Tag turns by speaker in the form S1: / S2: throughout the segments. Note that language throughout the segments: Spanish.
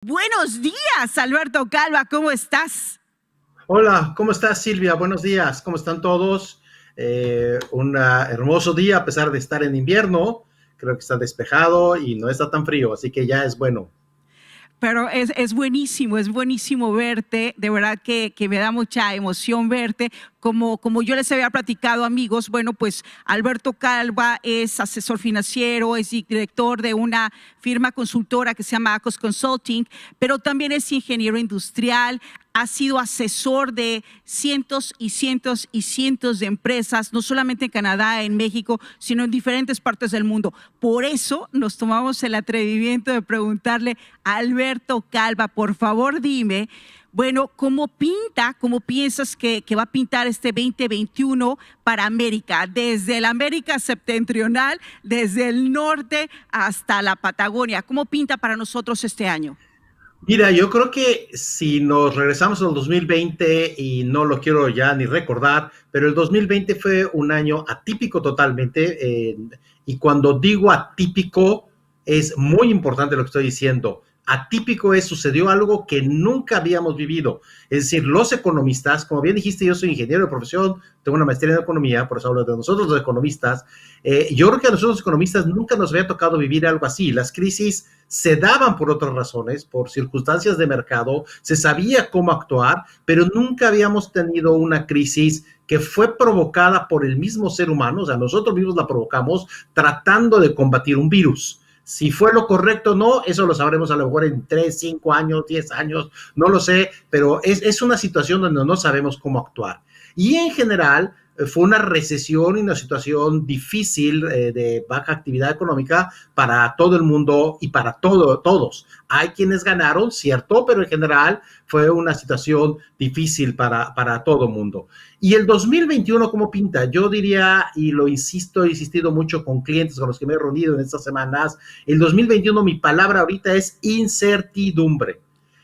S1: Buenos días, Alberto Calva, ¿cómo estás?
S2: Hola, ¿cómo estás, Silvia? Buenos días, ¿cómo están todos? Un hermoso día a pesar de estar en invierno. Creo que está despejado y no está tan frío, así que ya es bueno.
S1: Pero es buenísimo verte, de verdad que me da mucha emoción verte. Como yo les había platicado, amigos, bueno, pues Alberto Calva es asesor financiero, es director de una firma consultora que se llama Acos Consulting, pero también es ingeniero industrial, ha sido asesor de cientos y cientos y cientos de empresas, no solamente en Canadá, en México, sino en diferentes partes del mundo. Por eso nos tomamos el atrevimiento de preguntarle a Alberto Calva, por favor dime, bueno, ¿cómo piensas que va a pintar este 2021 para América? Desde la América septentrional, desde el norte hasta la Patagonia. ¿Cómo pinta para nosotros este año?
S2: Mira, yo creo que si nos regresamos al 2020, y no lo quiero ya ni recordar, pero el 2020 fue un año atípico totalmente, y cuando digo atípico es muy importante lo que estoy diciendo. Atípico es, sucedió algo que nunca habíamos vivido. Es decir, los economistas, como bien dijiste, yo soy ingeniero de profesión, tengo una maestría en economía, por eso hablo de nosotros los economistas. Yo creo que a nosotros los economistas nunca nos había tocado vivir algo así. Las crisis se daban por otras razones, por circunstancias de mercado, se sabía cómo actuar, pero nunca habíamos tenido una crisis que fue provocada por el mismo ser humano, o sea, nosotros mismos la provocamos tratando de combatir un virus. Si fue lo correcto o no, eso lo sabremos a lo mejor en 3, 5 años, 10 años, no lo sé, pero es una situación donde no sabemos cómo actuar. Y en general, fue una recesión y una situación difícil, de baja actividad económica para todo el mundo y para todos. Hay quienes ganaron, cierto, pero en general fue una situación difícil para todo el mundo. Y el 2021, ¿cómo pinta? Yo diría, y lo insisto, he insistido mucho con clientes con los que me he reunido en estas semanas, el 2021, mi palabra ahorita es incertidumbre.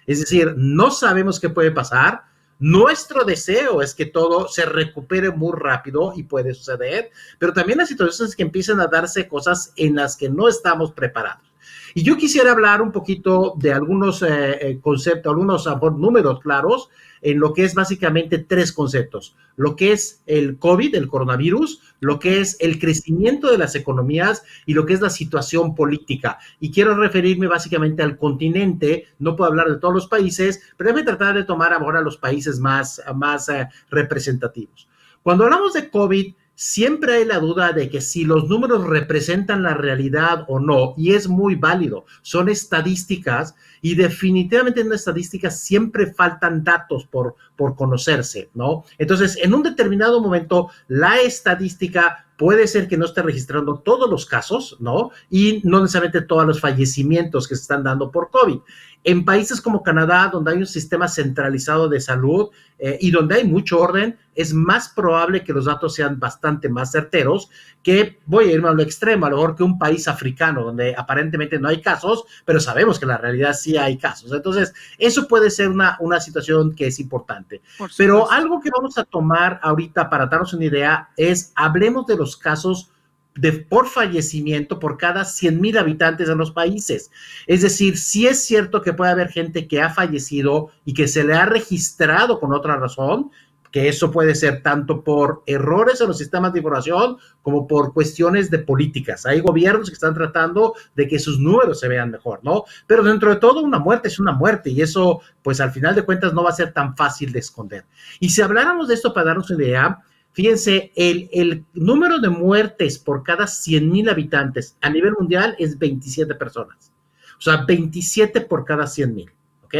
S2: Es decir, no sabemos qué puede pasar. Nuestro deseo es que todo se recupere muy rápido y puede suceder, pero también las situaciones que empiezan a darse cosas en las que no estamos preparados. Y yo quisiera hablar un poquito de algunos conceptos, algunos números claros en lo que es básicamente tres conceptos: lo que es el COVID, el coronavirus, lo que es el crecimiento de las economías y lo que es la situación política. Y quiero referirme básicamente al continente, no puedo hablar de todos los países, pero voy a tratar de tomar ahora los países más representativos. Cuando hablamos de COVID, siempre hay la duda de que si los números representan la realidad o no, y es muy válido, son estadísticas, y definitivamente en una estadística siempre faltan datos por conocerse, ¿no? Entonces, en un determinado momento, la estadística puede ser que no esté registrando todos los casos, ¿no? Y no necesariamente todos los fallecimientos que se están dando por COVID. En países como Canadá, donde hay un sistema centralizado de salud, y donde hay mucho orden, es más probable que los datos sean bastante más certeros que, voy a irme a lo extremo, a lo mejor que un país africano, donde aparentemente no hay casos, pero sabemos que en la realidad sí hay casos. Entonces, eso puede ser una situación que es importante.
S1: Por
S2: Pero
S1: supuesto.
S2: algo que vamos a tomar ahorita para darnos una idea es, hablemos de los casos por fallecimiento por cada 100,000 habitantes en los países. Es decir, sí es cierto que puede haber gente que ha fallecido y que se le ha registrado con otra razón, que eso puede ser tanto por errores en los sistemas de información como por cuestiones de políticas. Hay gobiernos que están tratando de que sus números se vean mejor, ¿no? Pero dentro de todo, una muerte es una muerte, y eso, pues al final de cuentas, no va a ser tan fácil de esconder. Y si habláramos de esto para darnos una idea, fíjense, el número de muertes por cada 100,000 habitantes a nivel mundial es 27 personas. O sea, 27 por cada 100,000, ¿ok?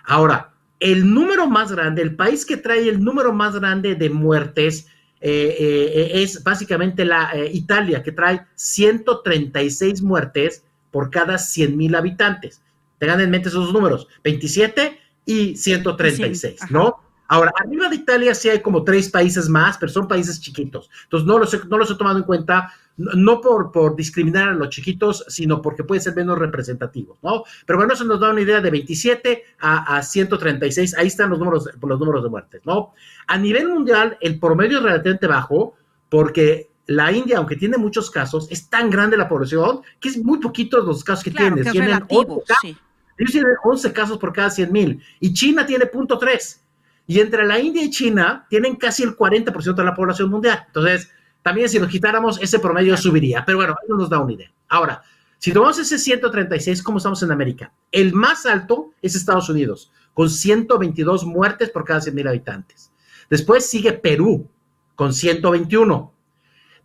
S2: Ahora, el número más grande, el país que trae el número más grande de muertes, es básicamente Italia, que trae 136 muertes por cada 100,000 habitantes. Tengan en mente esos números, 27 y
S1: Y 100,
S2: 136,
S1: ajá.
S2: ¿no? Ahora, arriba de Italia sí hay como 3 países más, pero son países chiquitos. Entonces, no los he tomado en cuenta, no por discriminar a los chiquitos, sino porque pueden ser menos representativos, ¿no? Pero bueno, eso nos da una idea de 27 a 136. Ahí están los números de muertes, ¿no? A nivel mundial, el promedio es relativamente bajo, porque la India, aunque tiene muchos casos, es tan grande la población que es muy poquitos los casos que
S1: Claro
S2: tienen.
S1: que es
S2: Tienen
S1: relativo,
S2: 8 casos.
S1: sí.
S2: Ellos tienen 11 casos por cada 100,000 y China tiene 0.3. Y entre la India y China tienen casi el 40% de la población mundial. Entonces, también si nos quitáramos, ese promedio subiría. Pero bueno, eso nos da una idea. Ahora, si tomamos ese 136, ¿cómo estamos en América? El más alto es Estados Unidos, con 122 muertes por cada 100,000 habitantes. Después sigue Perú, con 121.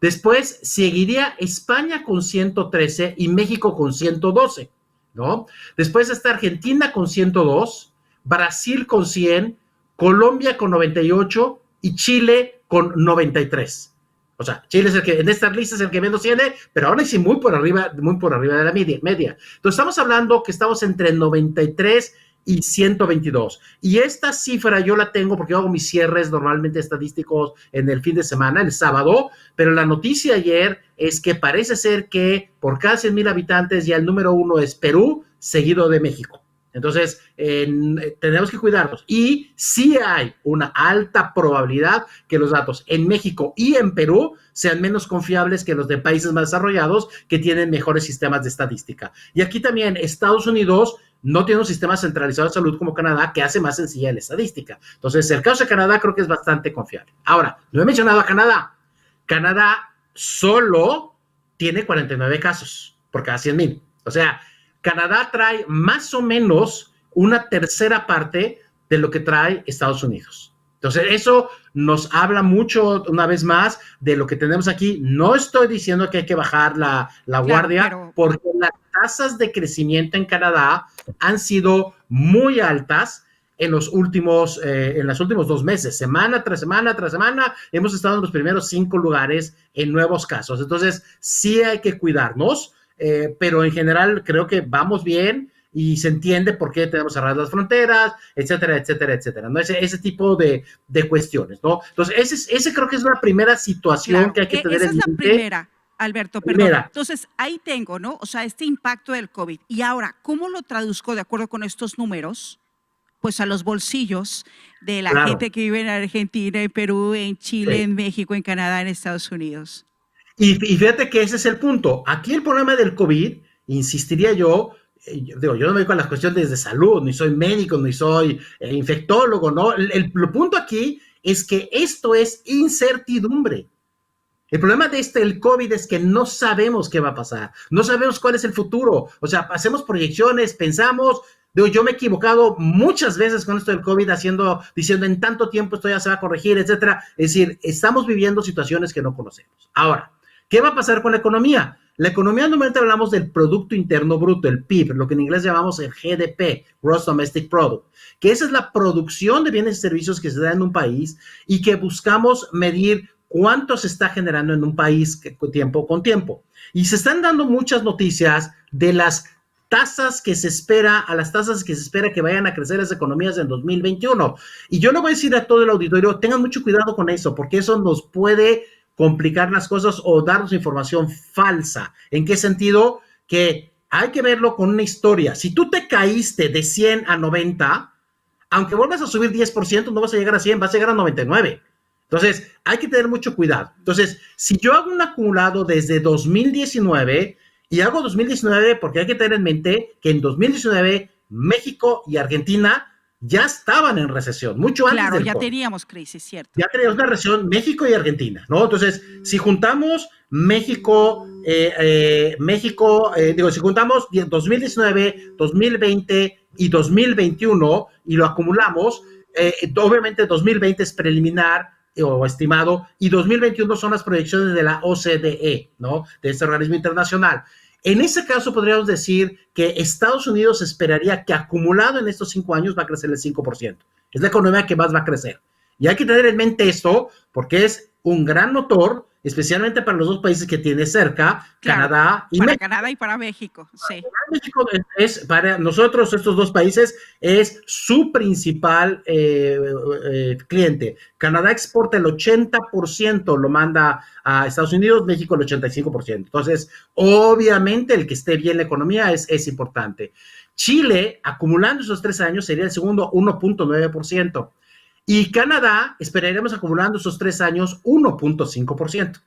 S2: Después seguiría España con 113 y México con 112, ¿no? Después está Argentina con 102, Brasil con 100, Colombia con 98 y Chile con 93. O sea, Chile es el que en esta lista es el que menos tiene, pero aún así muy por arriba de la media. Entonces estamos hablando que estamos entre 93 y 122. Y esta cifra yo la tengo porque yo hago mis cierres normalmente estadísticos en el fin de semana, el sábado, pero la noticia ayer es que parece ser que por cada 100,000 habitantes ya el número 1 es Perú, seguido de México. Entonces, tenemos que cuidarnos. Y sí hay una alta probabilidad que los datos en México y en Perú sean menos confiables que los de países más desarrollados que tienen mejores sistemas de estadística. Y aquí también Estados Unidos no tiene un sistema centralizado de salud como Canadá que hace más sencilla la estadística. Entonces, el caso de Canadá creo que es bastante confiable. Ahora, no he mencionado a Canadá. Canadá solo tiene 49 casos por cada 100,000. O sea, Canadá trae más o menos una tercera parte de lo que trae Estados Unidos. Entonces, eso nos habla mucho, una vez más, de lo que tenemos aquí. No estoy diciendo que hay que bajar la guardia, pero porque las tasas de crecimiento en Canadá han sido muy altas en los últimos 2 meses. Semana tras semana tras semana, hemos estado en los primeros 5 lugares en nuevos casos. Entonces, sí hay que cuidarnos. Pero en general creo que vamos bien y se entiende por qué tenemos cerradas las fronteras, etcétera, etcétera, etcétera, ¿no? Ese tipo de cuestiones, ¿no? Entonces, ese creo que es la primera situación que hay que tener en mente.
S1: Esa es la primera, Alberto, perdón. Entonces, ahí tengo, ¿no? O sea, este impacto del COVID. Y ahora, ¿cómo lo traduzco de acuerdo con estos números? Pues a los bolsillos de la gente que vive en Argentina, en Perú, en Chile, en México, en Canadá, en Estados Unidos.
S2: Y fíjate que ese es el punto. Aquí el problema del COVID, insistiría yo no me dedico a las cuestiones de salud, ni soy médico, ni soy infectólogo, ¿no? El punto aquí es que esto es incertidumbre. El problema de el COVID es que no sabemos qué va a pasar, no sabemos cuál es el futuro. O sea, hacemos proyecciones, pensamos. Yo me he equivocado muchas veces con esto del COVID diciendo en tanto tiempo esto ya se va a corregir, etcétera. Es decir, estamos viviendo situaciones que no conocemos. Ahora, ¿qué va a pasar con la economía? La economía normalmente hablamos del Producto Interno Bruto, el PIB, lo que en inglés llamamos el GDP, Gross Domestic Product, que esa es la producción de bienes y servicios que se da en un país y que buscamos medir cuánto se está generando en un país tiempo con tiempo. Y se están dando muchas noticias de las tasas que se espera que vayan a crecer las economías en 2021. Y yo le voy a decir a todo el auditorio, tengan mucho cuidado con eso, porque eso nos puede complicar las cosas o darnos información falsa. ¿En qué sentido? Que hay que verlo con una historia. Si tú te caíste de 100 a 90, aunque vuelvas a subir 10%, no vas a llegar a 100, vas a llegar a 99. Entonces, hay que tener mucho cuidado. Entonces, si yo hago un acumulado desde 2019, y hago 2019 porque hay que tener en mente que en 2019 México y Argentina ya estaban en recesión, mucho antes del
S1: COVID.
S2: COVID.
S1: Teníamos crisis, ¿cierto?
S2: Ya teníamos una recesión México y Argentina, ¿no? Entonces, si juntamos si juntamos 2019, 2020 y 2021 y lo acumulamos, obviamente 2020 es preliminar o estimado y 2021 son las proyecciones de la OCDE, ¿no? De este organismo internacional. En ese caso podríamos decir que Estados Unidos esperaría que acumulado en estos 5 años va a crecer el 5%. Es la economía que más va a crecer. Y hay que tener en mente esto porque es un gran motor, especialmente para los dos países que tiene cerca, claro, Canadá y México.
S1: Para Canadá y para México, sí.
S2: México para nosotros, estos dos países, es su principal cliente. Canadá exporta el 80%, lo manda a Estados Unidos, México el 85%. Entonces, obviamente, el que esté bien la economía es importante. Chile, acumulando esos 3 años, sería el segundo 1.9%. Y Canadá, esperaremos acumulando esos 3 años 1.5%.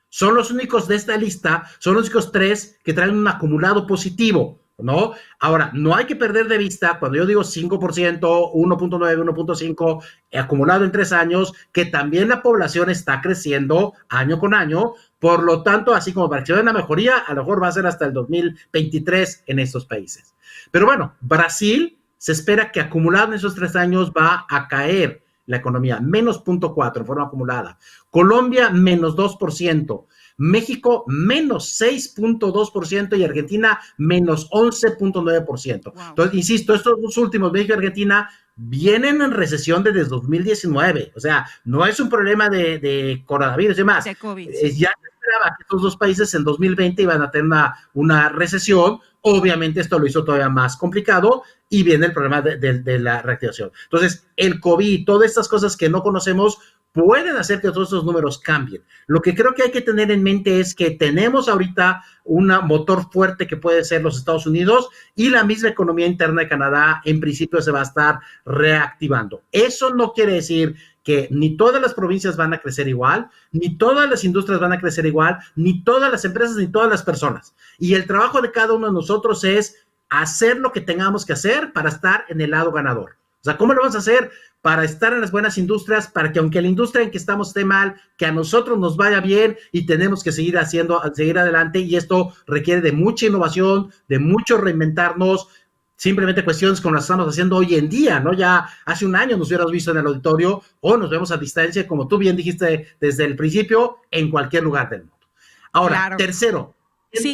S2: Son los únicos de esta lista, son los únicos 3 que traen un acumulado positivo. ¿no? Ahora, no hay que perder de vista, cuando yo digo 5%, 1.9, 1.5, acumulado en 3 años, que también la población está creciendo año con año, por lo tanto, así como para que haya una mejoría, a lo mejor va a ser hasta el 2023 en estos países. Pero bueno, Brasil se espera que acumulado en esos 3 años va a caer la economía, menos 0.4 en forma acumulada. Colombia, menos 2%. México menos 6.2% y Argentina menos 11.9%. Wow. Entonces, insisto, estos dos últimos, México y Argentina, vienen en recesión desde 2019. O sea, no es un problema de coronavirus y demás.
S1: De COVID.
S2: Ya se esperaba que estos dos países en 2020 iban a tener una recesión. Obviamente esto lo hizo todavía más complicado y viene el problema de la reactivación. Entonces, el COVID, todas estas cosas que no conocemos, pueden hacer que todos esos números cambien. Lo que creo que hay que tener en mente es que tenemos ahorita un motor fuerte que puede ser los Estados Unidos y la misma economía interna de Canadá en principio se va a estar reactivando. Eso no quiere decir que ni todas las provincias van a crecer igual, ni todas las industrias van a crecer igual, ni todas las empresas, ni todas las personas. Y el trabajo de cada uno de nosotros es hacer lo que tengamos que hacer para estar en el lado ganador. O sea, ¿cómo lo vamos a hacer? Para estar en las buenas industrias, para que aunque la industria en que estamos esté mal, que a nosotros nos vaya bien y tenemos que seguir adelante, y esto requiere de mucha innovación, de mucho reinventarnos, simplemente cuestiones como las estamos haciendo hoy en día, ¿no? Ya hace un año nos hubiéramos visto en el auditorio o nos vemos a distancia, como tú bien dijiste desde el principio, en cualquier lugar del mundo. Ahora, claro. Tercero,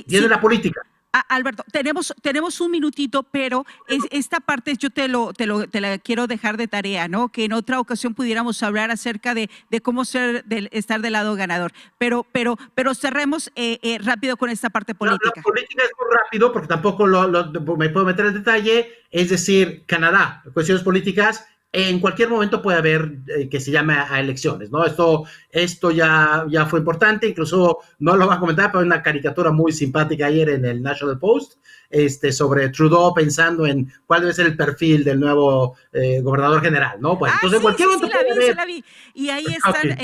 S2: viene la política.
S1: Alberto, tenemos un minutito, pero esta parte yo te la quiero dejar de tarea, ¿no? Que en otra ocasión pudiéramos hablar acerca de cómo estar del lado ganador. Pero cerremos rápido con esta parte política.
S2: La política es muy rápido porque tampoco me puedo meter en detalle. Es decir, Canadá, cuestiones políticas, en cualquier momento puede haber que se llame a elecciones, ¿no? Esto ya fue importante, incluso no lo voy a comentar, pero hay una caricatura muy simpática ayer en el National Post sobre Trudeau pensando en cuál debe ser el perfil del nuevo gobernador general, ¿no? Bueno, entonces
S1: sí,
S2: en cualquier momento
S1: sí la vi. Y ahí están,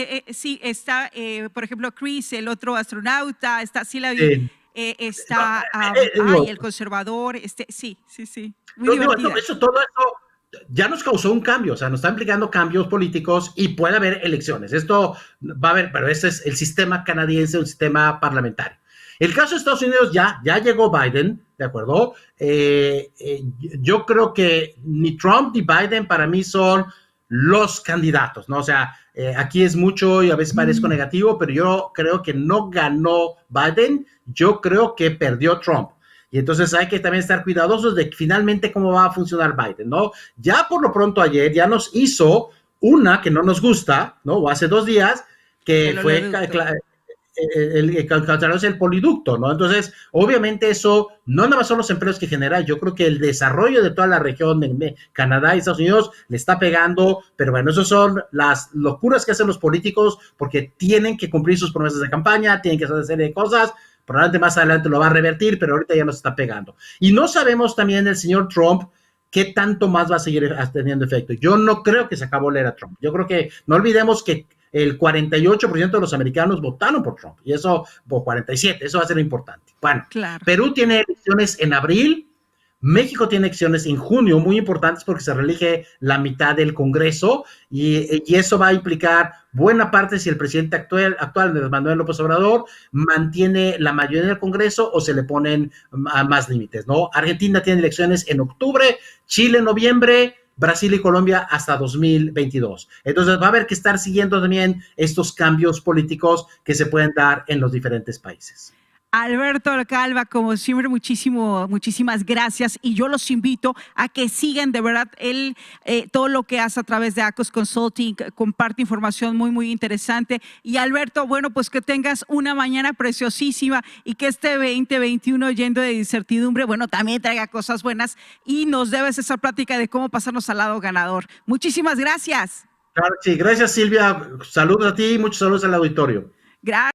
S1: está, por ejemplo, Chris, el otro astronauta, sí la vi. Está, el conservador, sí. Muy divertida.
S2: Todo eso ya nos causó un cambio, o sea, nos está implicando cambios políticos y puede haber elecciones. Esto va a haber, pero ese es el sistema canadiense, un sistema parlamentario. El caso de Estados Unidos ya llegó Biden, ¿de acuerdo? Yo creo que ni Trump ni Biden para mí son los candidatos, ¿no? O sea, aquí es mucho y a veces parezco negativo, pero yo creo que no ganó Biden, yo creo que perdió Trump. Y entonces hay que también estar cuidadosos de finalmente cómo va a funcionar Biden, ¿no? Ya por lo pronto ayer ya nos hizo una que no nos gusta, ¿no? O hace 2 días, que fue el poliducto, ¿no? Entonces, obviamente eso no nada más son los empleos que genera, yo creo que el desarrollo de toda la región de Canadá y Estados Unidos le está pegando, pero bueno, esas son las locuras que hacen los políticos porque tienen que cumplir sus promesas de campaña, tienen que hacer una serie de cosas. Probablemente más adelante lo va a revertir, pero ahorita ya nos está pegando. Y no sabemos también el señor Trump qué tanto más va a seguir teniendo efecto. Yo no creo que se acabó la era Trump. Yo creo que no olvidemos que el 48% de los americanos votaron por Trump, y eso, por 47%, eso va a ser importante. Bueno, claro. Perú tiene elecciones en abril, México tiene elecciones en junio, muy importantes porque se reelige la mitad del Congreso y eso va a implicar buena parte si el presidente actual, Andrés Manuel López Obrador, mantiene la mayoría del Congreso o se le ponen más límites, ¿no? Argentina tiene elecciones en octubre, Chile en noviembre, Brasil y Colombia hasta 2022. Entonces va a haber que estar siguiendo también estos cambios políticos que se pueden dar en los diferentes países.
S1: Alberto Calva, como siempre, muchísimas gracias, y yo los invito a que sigan de verdad todo lo que hace a través de Acos Consulting, comparte información muy interesante. Y Alberto, bueno, pues que tengas una mañana preciosísima y que este 2021 lleno de incertidumbre, bueno, también traiga cosas buenas y nos debes esa plática de cómo pasarnos al lado ganador. Muchísimas gracias.
S2: Claro, sí, gracias Silvia, saludos a ti y muchos saludos al auditorio.
S1: Gracias.